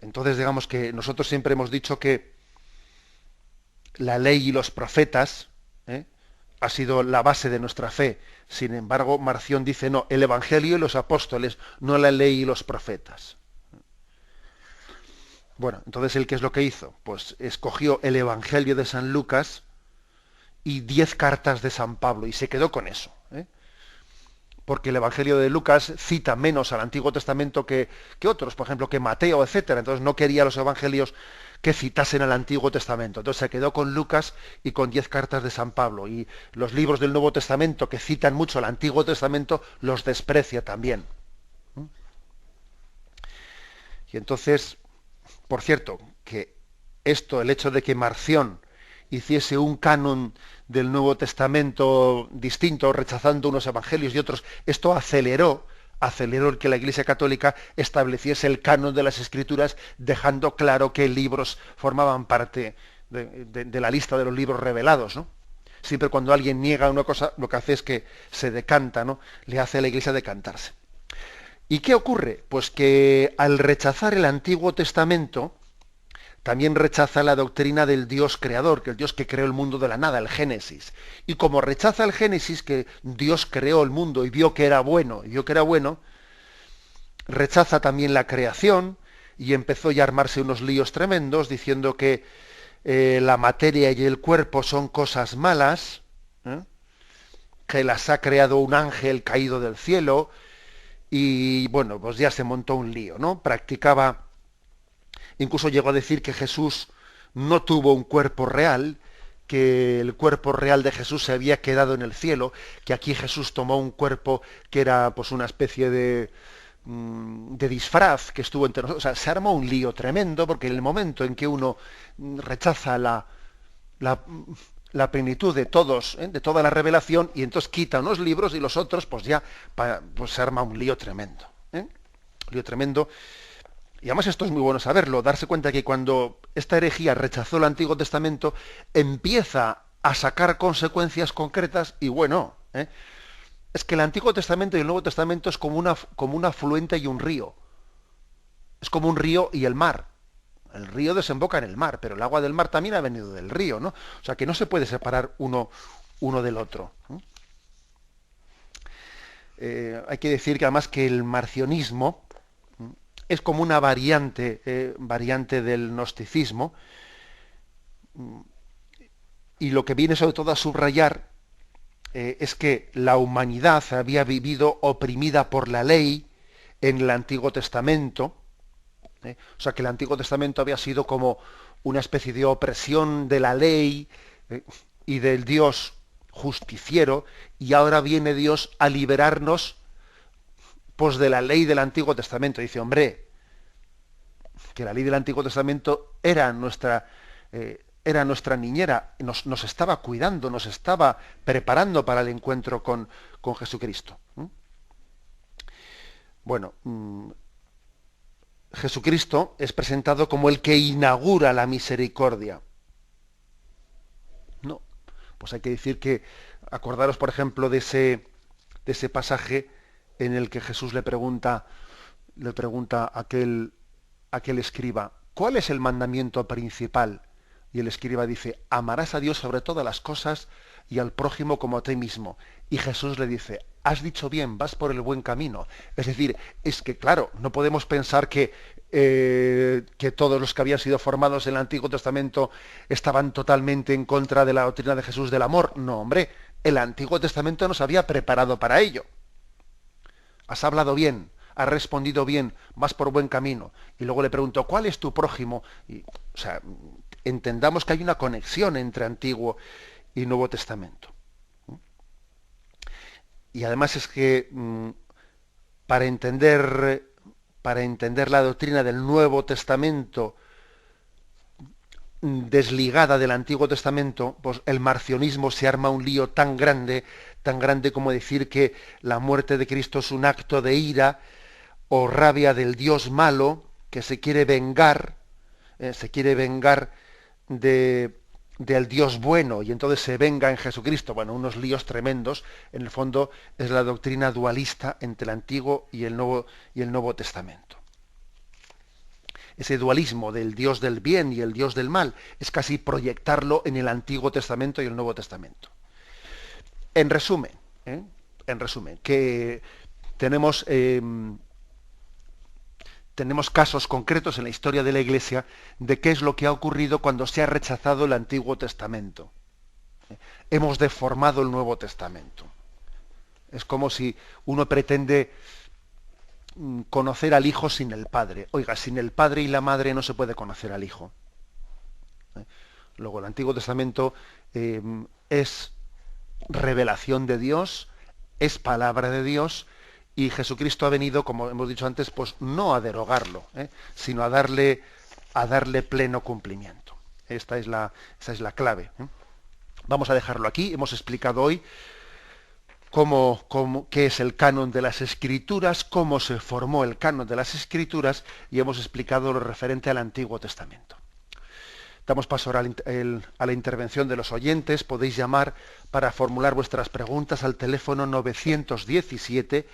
Entonces, digamos que nosotros siempre hemos dicho que la ley y los profetas ha sido la base de nuestra fe. Sin embargo, Marción dice, no, el Evangelio y los apóstoles, no la ley y los profetas. Bueno, entonces, ¿él qué es lo que hizo? Pues escogió el Evangelio de San Lucas y 10 cartas de San Pablo, y se quedó con eso. Porque el Evangelio de Lucas cita menos al Antiguo Testamento que otros, por ejemplo, que Mateo, etcétera. Entonces no quería los evangelios que citasen al Antiguo Testamento. Entonces se quedó con Lucas y con 10 cartas de San Pablo. Y los libros del Nuevo Testamento que citan mucho al Antiguo Testamento los desprecia también. Y entonces, por cierto, que el hecho de que Marción hiciese un canon del Nuevo Testamento distinto, rechazando unos evangelios y otros, esto aceleró el que la Iglesia Católica estableciese el canon de las Escrituras, dejando claro qué libros formaban parte de la lista de los libros revelados, ¿no? Siempre cuando alguien niega una cosa, lo que hace es que se decanta, ¿no? Le hace a la Iglesia decantarse. ¿Y qué ocurre? Pues que al rechazar el Antiguo Testamento, también rechaza la doctrina del Dios creador, que el Dios que creó el mundo de la nada, el Génesis. Y como rechaza el Génesis, que Dios creó el mundo y vio que era bueno, rechaza también la creación, y empezó ya a armarse unos líos tremendos, diciendo que la materia y el cuerpo son cosas malas, que las ha creado un ángel caído del cielo, y bueno, pues ya se montó un lío, ¿no? Incluso llegó a decir que Jesús no tuvo un cuerpo real, que el cuerpo real de Jesús se había quedado en el cielo, que aquí Jesús tomó un cuerpo que era pues una especie de disfraz que estuvo entre nosotros. O sea, se armó un lío tremendo, porque en el momento en que uno rechaza la plenitud de todos, de toda la revelación, y entonces quita unos libros y los otros, pues ya pues se arma un lío tremendo. Un lío tremendo. Y además esto es muy bueno saberlo, darse cuenta que cuando esta herejía rechazó el Antiguo Testamento, empieza a sacar consecuencias concretas, y bueno, ¿eh? Es que el Antiguo Testamento y el Nuevo Testamento es como un afluente y un río. Es como un río y el mar. El río desemboca en el mar, pero el agua del mar también ha venido del río, ¿no? O sea que no se puede separar uno del otro. Hay que decir que además que el marcionismo es como una variante del gnosticismo, y lo que viene sobre todo a subrayar es que la humanidad había vivido oprimida por la ley en el Antiguo Testamento. O sea que el Antiguo Testamento había sido como una especie de opresión de la ley y del Dios justiciero, y ahora viene Dios a liberarnos pues de la ley del Antiguo Testamento. Dice, hombre, que la ley del Antiguo Testamento era nuestra niñera, nos estaba cuidando, nos estaba preparando para el encuentro con Jesucristo. Bueno, Jesucristo es presentado como el que inaugura la misericordia. No, pues hay que decir que, acordaros por ejemplo de ese pasaje en el que Jesús le pregunta a aquel escriba, ¿cuál es el mandamiento principal? Y el escriba dice, amarás a Dios sobre todas las cosas y al prójimo como a ti mismo. Y Jesús le dice, has dicho bien, vas por el buen camino. Es decir, es que claro, no podemos pensar que todos los que habían sido formados en el Antiguo Testamento estaban totalmente en contra de la doctrina de Jesús del amor. No, hombre, el Antiguo Testamento nos había preparado para ello. Has hablado bien, has respondido bien, vas por buen camino. Y luego le pregunto, ¿cuál es tu prójimo? Y, o sea, entendamos que hay una conexión entre Antiguo y Nuevo Testamento. Y además es que para entender la doctrina del Nuevo Testamento desligada del Antiguo Testamento, pues el marcionismo se arma un lío tan grande como decir que la muerte de Cristo es un acto de ira o rabia del Dios malo que se quiere vengar del Dios bueno, y entonces se venga en Jesucristo. Bueno, unos líos tremendos. En el fondo es la doctrina dualista entre el Antiguo y el Nuevo Testamento. Ese dualismo del Dios del bien y el Dios del mal es casi proyectarlo en el Antiguo Testamento y el Nuevo Testamento. En resumen, que tenemos casos concretos en la historia de la Iglesia de qué es lo que ha ocurrido cuando se ha rechazado el Antiguo Testamento. Hemos deformado el Nuevo Testamento. Es como si uno pretende conocer al Hijo sin el Padre. Oiga, sin el Padre y la Madre no se puede conocer al Hijo. Luego, el Antiguo Testamento es revelación de Dios, es palabra de Dios, y Jesucristo ha venido, como hemos dicho antes, pues no a derogarlo, sino a darle pleno cumplimiento. Esa es la clave. Vamos a dejarlo aquí. Hemos explicado hoy qué es el canon de las Escrituras, cómo se formó el canon de las Escrituras, y hemos explicado lo referente al Antiguo Testamento. Damos paso ahora a la intervención de los oyentes. Podéis llamar para formular vuestras preguntas al teléfono 917-107-700.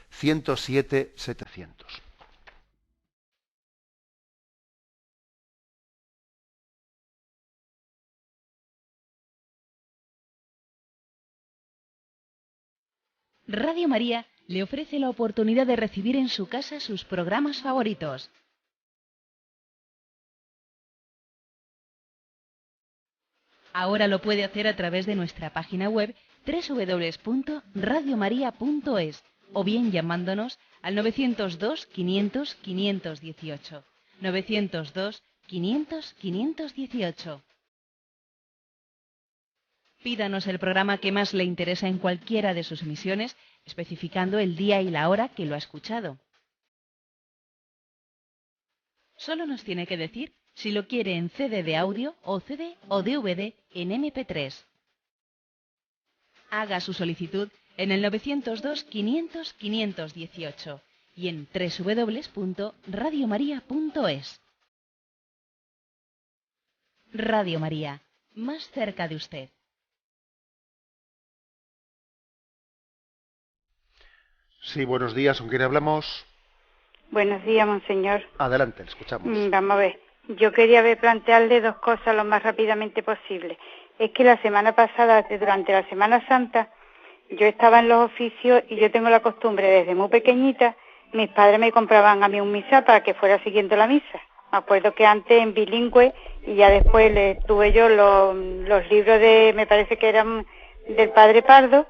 917-107-700. Radio María le ofrece la oportunidad de recibir en su casa sus programas favoritos. Ahora lo puede hacer a través de nuestra página web www.radiomaria.es o bien llamándonos al 902 500 518. 902 500 518. Pídanos el programa que más le interesa en cualquiera de sus emisiones, especificando el día y la hora que lo ha escuchado. Solo nos tiene que decir si lo quiere en CD de audio o CD o DVD en MP3. Haga su solicitud en el 902 500 518 y en www.radiomaria.es. Radio María, más cerca de usted. Sí, buenos días, ¿con quién hablamos? Buenos días, monseñor. Adelante, le escuchamos. Vamos a ver, yo quería plantearle dos cosas lo más rápidamente posible. Es que la semana pasada, durante la Semana Santa, yo estaba en los oficios y yo tengo la costumbre desde muy pequeñita, mis padres me compraban a mí un misal para que fuera siguiendo la misa. Me acuerdo que antes en bilingüe y ya después tuve yo los libros me parece que eran del Padre Pardo,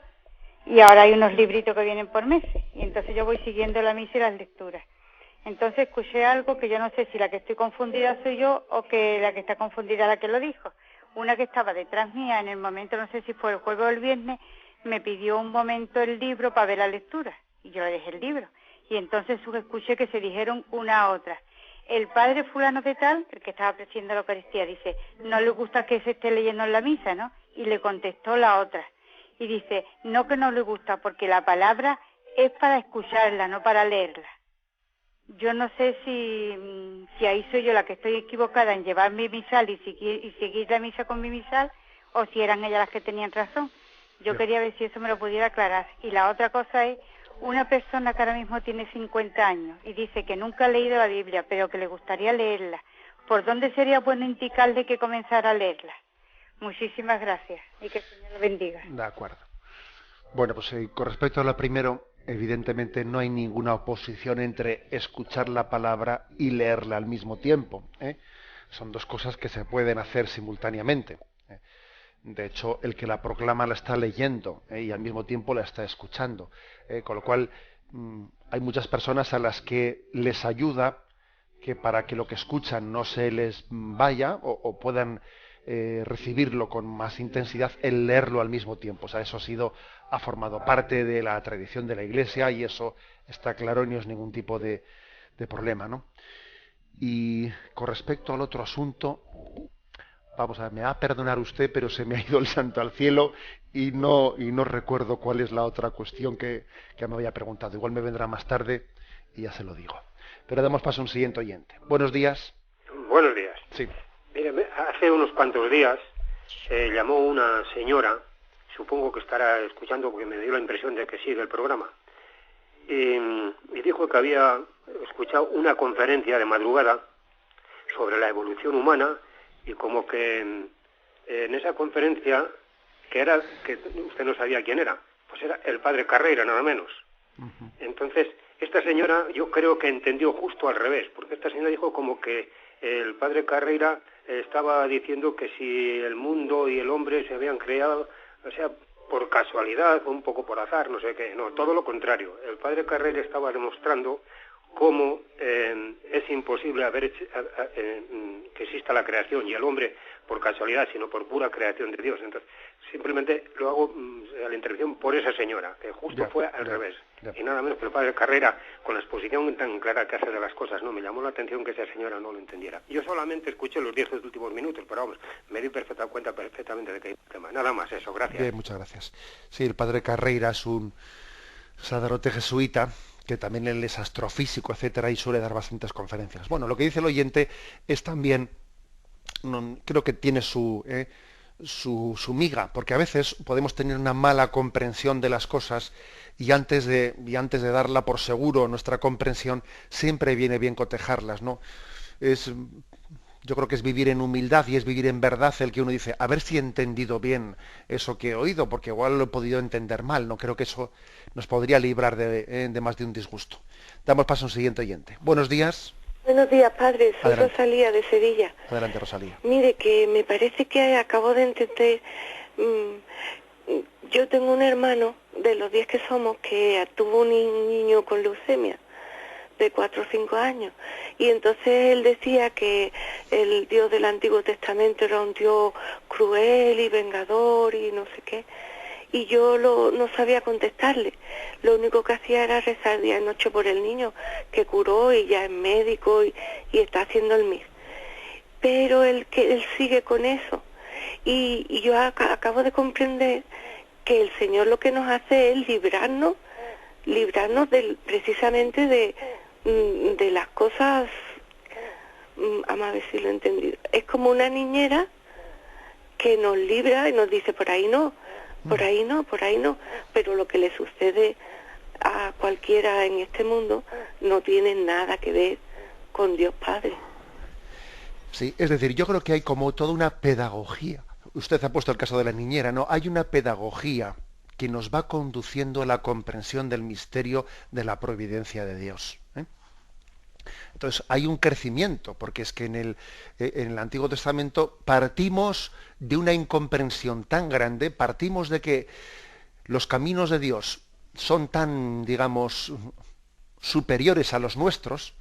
y ahora hay unos libritos que vienen por meses. Y entonces yo voy siguiendo la misa y las lecturas. Entonces escuché algo que yo no sé si la que estoy confundida soy yo o que la que está confundida es la que lo dijo. Una que estaba detrás mía en el momento, no sé si fue el jueves o el viernes, me pidió un momento el libro para ver la lectura. Y yo le dejé el libro. Y entonces escuché que se dijeron una a otra. El padre fulano de tal, el que estaba presidiendo la Eucaristía, dice, no le gusta que se esté leyendo en la misa, ¿no? Y le contestó la otra. Y dice, no que no le gusta, porque la palabra es para escucharla, no para leerla. Yo no sé si ahí soy yo la que estoy equivocada en llevar mi misal y seguir la misa con mi misal, o si eran ellas las que tenían razón. Yo quería ver si eso me lo pudiera aclarar. Y la otra cosa es, una persona que ahora mismo tiene 50 años y dice que nunca ha leído la Biblia, pero que le gustaría leerla, ¿por dónde sería bueno indicarle que comenzara a leerla? Muchísimas gracias y que el Señor lo bendiga. De acuerdo. Bueno, pues con respecto a lo primero, evidentemente no hay ninguna oposición entre escuchar la palabra y leerla al mismo tiempo, ¿eh? Son dos cosas que se pueden hacer simultáneamente. De hecho, el que la proclama la está leyendo, y al mismo tiempo la está escuchando. Con lo cual, hay muchas personas a las que les ayuda que para que lo que escuchan no se les vaya o puedan recibirlo con más intensidad, el leerlo al mismo tiempo. O sea, eso ha formado parte de la tradición de la Iglesia y eso está claro y no es ningún tipo de problema, ¿no? Y con respecto al otro asunto, vamos a ver, me va a perdonar usted, pero se me ha ido el santo al cielo y no recuerdo cuál es la otra cuestión que me había preguntado. Igual me vendrá más tarde y ya se lo digo. Pero damos paso a un siguiente oyente. Buenos días. Buenos días. Sí. Mire, hace unos cuantos días llamó una señora, supongo que estará escuchando porque me dio la impresión de que sigue el programa, y dijo que había escuchado una conferencia de madrugada sobre la evolución humana y como que en esa conferencia, que usted no sabía quién era, pues era el padre Carreira, nada menos. Uh-huh. Entonces, esta señora yo creo que entendió justo al revés, porque esta señora dijo como que el padre Carreira estaba diciendo que si el mundo y el hombre se habían creado, o sea, por casualidad o un poco por azar, no sé qué, no, todo lo contrario. El padre Carreira estaba demostrando cómo es imposible que exista la creación y el hombre por casualidad, sino por pura creación de Dios. Entonces, simplemente lo hago a la intervención por esa señora, que justo fue al revés. Y nada menos que el padre Carreira, con la exposición tan clara que hace de las cosas, no me llamó la atención que esa señora no lo entendiera. Yo solamente escuché los 10 últimos minutos, pero vamos, me di cuenta perfectamente de que hay un tema. Nada más eso, gracias. Bien, muchas gracias. Sí, el padre Carreira es un sacerdote jesuita, que también él es astrofísico, etcétera, y suele dar bastantes conferencias. Bueno, lo que dice el oyente es también, creo que tiene su miga, porque a veces podemos tener una mala comprensión de las cosas y antes de darla por seguro nuestra comprensión, siempre viene bien cotejarlas, ¿no? Yo creo que es vivir en humildad y es vivir en verdad el que uno dice, a ver si he entendido bien eso que he oído, porque igual lo he podido entender mal, no creo que eso nos podría librar de más de un disgusto. Damos paso a un siguiente oyente. Buenos días. Buenos días, padre. Soy Adelante. Rosalía de Sevilla. Adelante, Rosalía. Mire, que me parece que acabo de entender. Yo tengo un hermano, de los 10 que somos, que tuvo un niño con leucemia, de 4 o 5 años. Y entonces él decía que el Dios del Antiguo Testamento era un Dios cruel y vengador y no sé qué. Y yo no sabía contestarle. Lo único que hacía era rezar día y noche por el niño, que curó y ya es médico y está haciendo el MIR. Pero él sigue con eso. Y yo acabo de comprender que el Señor lo que nos hace es librarnos precisamente de las cosas, vamos a ver si lo he entendido. Es como una niñera que nos libra y nos dice por ahí no, por ahí no, por ahí no, pero lo que le sucede a cualquiera en este mundo no tiene nada que ver con Dios Padre. Sí, es decir, yo creo que hay como toda una pedagogía. Usted ha puesto el caso de la niñera, ¿no? Hay una pedagogía que nos va conduciendo a la comprensión del misterio de la providencia de Dios, ¿eh? Entonces hay un crecimiento, porque es que en el Antiguo Testamento partimos de una incomprensión tan grande, partimos de que los caminos de Dios son tan, digamos, superiores a los nuestros,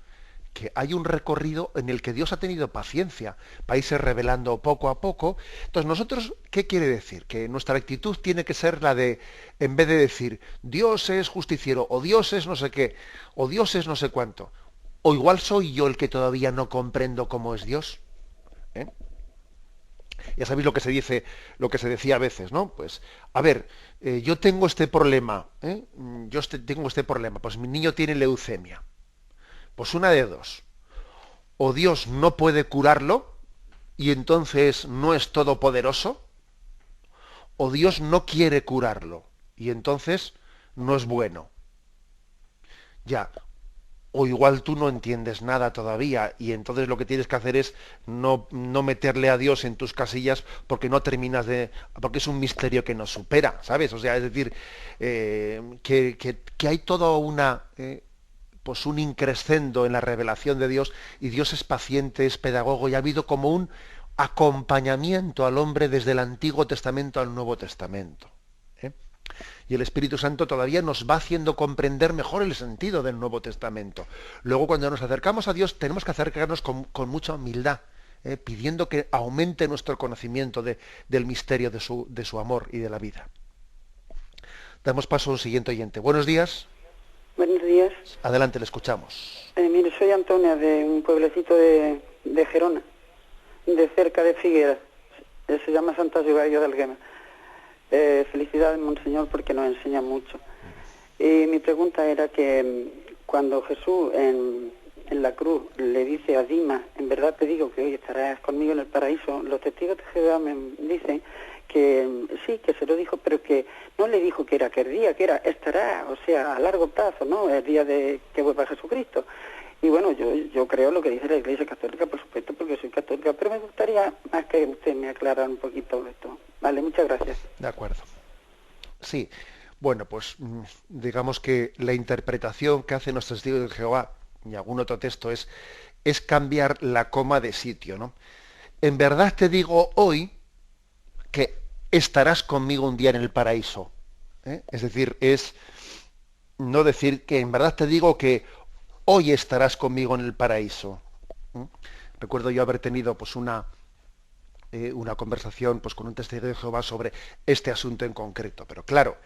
que hay un recorrido en el que Dios ha tenido paciencia para irse revelando poco a poco. Entonces nosotros, ¿qué quiere decir? Que nuestra actitud tiene que ser la de, en vez de decir, Dios es justiciero, o Dios es no sé qué, o Dios es no sé cuánto, o igual soy yo el que todavía no comprendo cómo es Dios, ¿eh? Ya sabéis lo que se dice, lo que se decía a veces, ¿no? Pues, a ver, yo tengo este problema, ¿eh? Tengo este problema, pues mi niño tiene leucemia. Pues una de dos, o Dios no puede curarlo y entonces no es todopoderoso, o Dios no quiere curarlo y entonces no es bueno. Ya, o igual tú no entiendes nada todavía y entonces lo que tienes que hacer es no meterle a Dios en tus casillas porque no terminas de... porque es un misterio que nos supera, ¿sabes? O sea, es decir, que hay toda una... pues un increscendo en la revelación de Dios, y Dios es paciente, es pedagogo, y ha habido como un acompañamiento al hombre desde el Antiguo Testamento al Nuevo Testamento, ¿eh? Y el Espíritu Santo todavía nos va haciendo comprender mejor el sentido del Nuevo Testamento. Luego, cuando nos acercamos a Dios, tenemos que acercarnos con mucha humildad, pidiendo que aumente nuestro conocimiento del misterio de su amor y de la vida. Damos paso a un siguiente oyente. Buenos días. Buenos días. Adelante, le escuchamos. Mire, soy Antonia, de un pueblecito de Gerona, de cerca de Figueras. Se llama Santa Yugayo de Alguema. Felicidades, Monseñor, porque nos enseña mucho. Y mi pregunta era que cuando Jesús en la cruz le dice a Dimas, en verdad te digo que hoy estarás conmigo en el paraíso, los testigos de Jehová me dicen que sí, que se lo dijo, pero que no le dijo que era aquel día, que era estará, o sea, a largo plazo, ¿no? El día de que vuelva Jesucristo. Y bueno, yo creo lo que dice la Iglesia Católica, por supuesto, porque soy católica, pero me gustaría más que usted me aclarara un poquito esto. Vale, muchas gracias. De acuerdo. Sí, bueno, pues digamos que la interpretación que hacen los testigos de Jehová y algún otro texto es cambiar la coma de sitio, ¿no? En verdad te digo hoy que estarás conmigo un día en el paraíso, ¿eh? Es decir, es no decir que en verdad te digo que hoy estarás conmigo en el paraíso. Recuerdo yo haber tenido pues una conversación pues con un testigo de Jehová sobre este asunto en concreto, pero claro,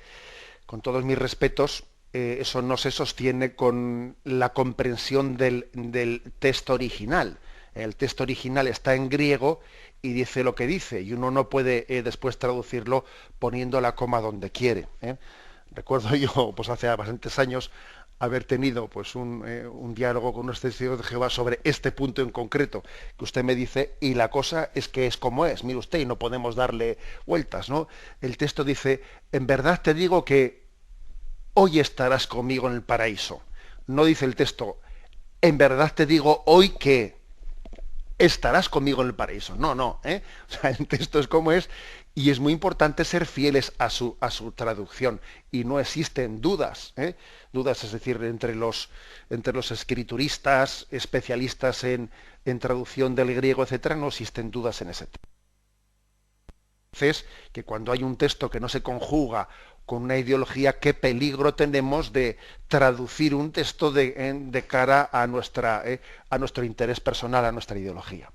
con todos mis respetos, eso no se sostiene con la comprensión del texto original. El texto original está en griego y dice lo que dice, y uno no puede después traducirlo poniendo la coma donde quiere, ¿eh? Recuerdo yo, pues hace bastantes años, haber tenido pues un diálogo con unos testigos de Jehová sobre este punto en concreto que usted me dice, y la cosa es que es como es, mire usted, y no podemos darle vueltas, ¿no? El texto dice, en verdad te digo que hoy estarás conmigo en el paraíso. No dice el texto, en verdad te digo hoy que estarás conmigo en el paraíso. No, no, ¿eh? O sea, el texto es como es, y es muy importante ser fieles a su traducción, y no existen dudas, ¿eh? Dudas, es decir, entre los escrituristas, especialistas en traducción del griego, etcétera, no existen dudas en ese tema. Entonces, que cuando hay un texto que no se conjuga con una ideología, qué peligro tenemos de traducir un texto de cara a nuestro interés personal, a nuestra ideología.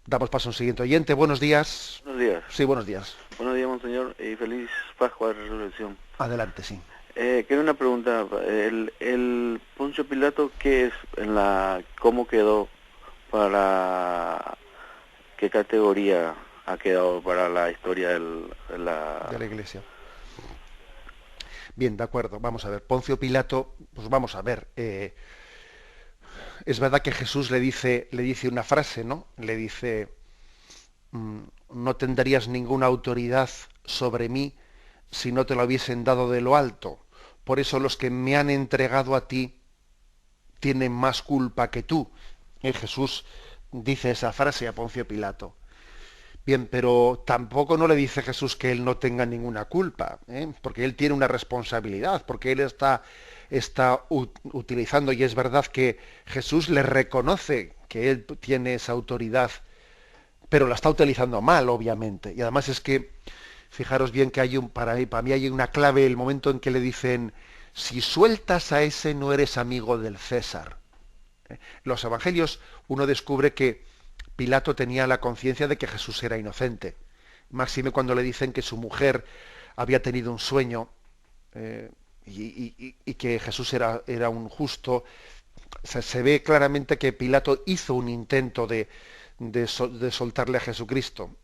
Damos paso a un siguiente oyente. Buenos días. Buenos días. Sí, buenos días. Buenos días, Monseñor, y feliz Pascua de Resurrección. Adelante, sí. Quiero una pregunta. El Poncio Pilato, ¿qué es cómo quedó para qué categoría ha quedado para la historia de la Iglesia? Bien, de acuerdo. Vamos a ver. Poncio Pilato, pues vamos a ver. Es verdad que Jesús le dice una frase, ¿no? Le dice, no tendrías ninguna autoridad sobre mí si no te lo hubiesen dado de lo alto. Por eso los que me han entregado a ti tienen más culpa que tú. Jesús dice esa frase a Poncio Pilato. Bien, pero tampoco no le dice Jesús que él no tenga ninguna culpa, porque él tiene una responsabilidad, porque él está utilizando, y es verdad que Jesús le reconoce que él tiene esa autoridad, pero la está utilizando mal, obviamente. Y además es que, fijaros bien que para mí hay una clave, el momento en que le dicen, si sueltas a ese no eres amigo del César. Los evangelios uno descubre que Pilato tenía la conciencia de que Jesús era inocente. Máxime cuando le dicen que su mujer había tenido un sueño y que Jesús era un justo. Se ve claramente que Pilato hizo un intento de soltarle a Jesucristo.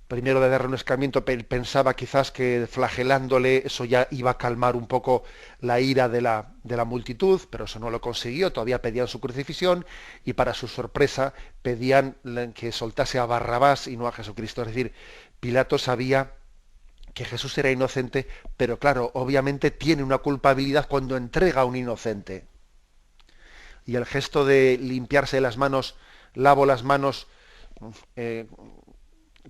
Primero de darle un escarmiento, pensaba quizás que flagelándole eso ya iba a calmar un poco la ira de la multitud, pero eso no lo consiguió, todavía pedían su crucifixión y para su sorpresa pedían que soltase a Barrabás y no a Jesucristo. Es decir, Pilato sabía que Jesús era inocente, pero claro, obviamente tiene una culpabilidad cuando entrega a un inocente. Y el gesto de limpiarse las manos, lavo las manos,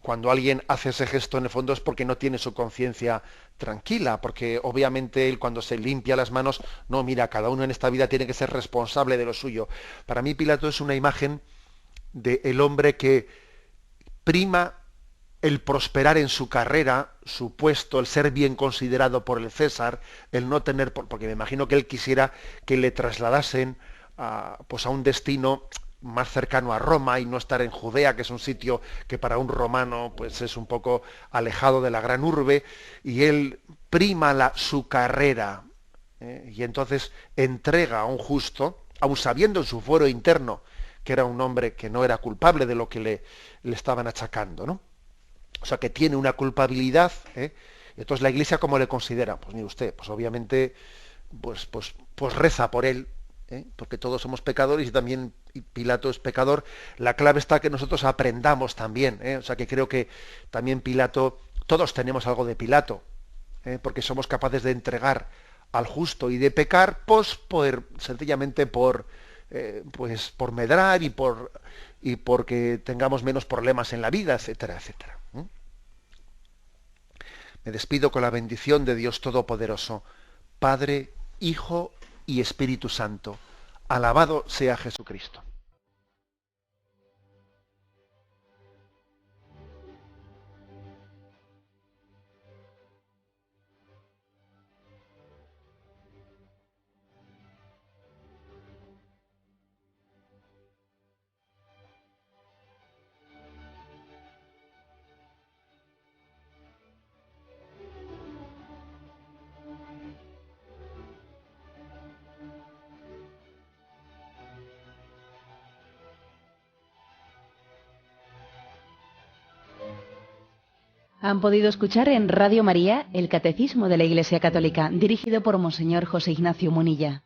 cuando alguien hace ese gesto en el fondo es porque no tiene su conciencia tranquila, porque obviamente él cuando se limpia las manos, no, mira, cada uno en esta vida tiene que ser responsable de lo suyo. Para mí Pilato es una imagen del hombre que prima el prosperar en su carrera, su puesto, el ser bien considerado por el César, el no tener, porque me imagino que él quisiera que le trasladasen a un destino más cercano a Roma y no estar en Judea, que es un sitio que para un romano pues es un poco alejado de la gran urbe, y él prima su carrera, y entonces entrega a un justo, aun sabiendo en su fuero interno que era un hombre que no era culpable de lo que le estaban achacando, ¿no? O sea, que tiene una culpabilidad, entonces la Iglesia, ¿cómo le considera? Pues mire usted, pues obviamente pues reza por él, porque todos somos pecadores y también Pilato es pecador. La clave está que nosotros aprendamos también, o sea que creo que también Pilato, todos tenemos algo de Pilato, porque somos capaces de entregar al justo y de pecar, pues sencillamente por medrar y porque tengamos menos problemas en la vida, etcétera, etcétera. Me despido con la bendición de Dios Todopoderoso, Padre, Hijo y Espíritu Santo. Alabado sea Jesucristo. Han podido escuchar en Radio María el Catecismo de la Iglesia Católica, dirigido por Monseñor José Ignacio Munilla.